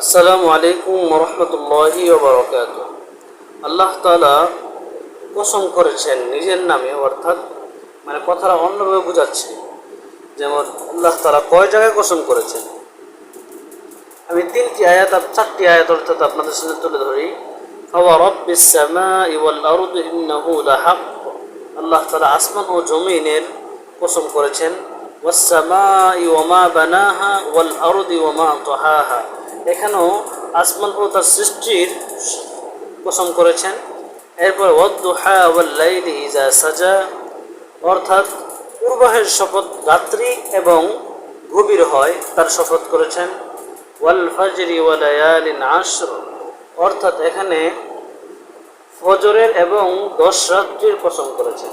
আসসালামু আলাইকুম ওরহমতুল্লাহি ওবরাকাতুহ। আল্লাহ তাআলা কসম করেছেন নিজের নামে, অর্থাৎ কথাটা অন্যভাবে বোঝাচ্ছে। যেমন আল্লাহ তাআলা কয় জায়গায় কসম করেছেন, আমি চারটি আয়াত অর্থাৎ আপনাদের সামনে তুলে ধরি। ফাওয়ারাব্বিস সামাই ওয়াল আরদি ইন্নাহু লাহাক, আল্লাহ তাআলা আসমান ও জমিনের কসম করেছেন। ওয়াস সামাই ওয়া মা বানাহা ওয়াল আরদি ওয়া মা তাহাহা, এখানেও আসমান ও তার সৃষ্টির কসম করেছেন। এরপর ওয়াদ-দুহা ওয়াল লাইলি ইযা সাজা, অর্থাৎ পূর্বাহের শপথ, রাত্রি এবং গভীর হয় তার শপথ করেছেন। ওয়াল ফাজরি ওয়া লায়ালিন আশর, অর্থাৎ এখানে ফজরের এবং 10 রাত্রির কসম করেছেন।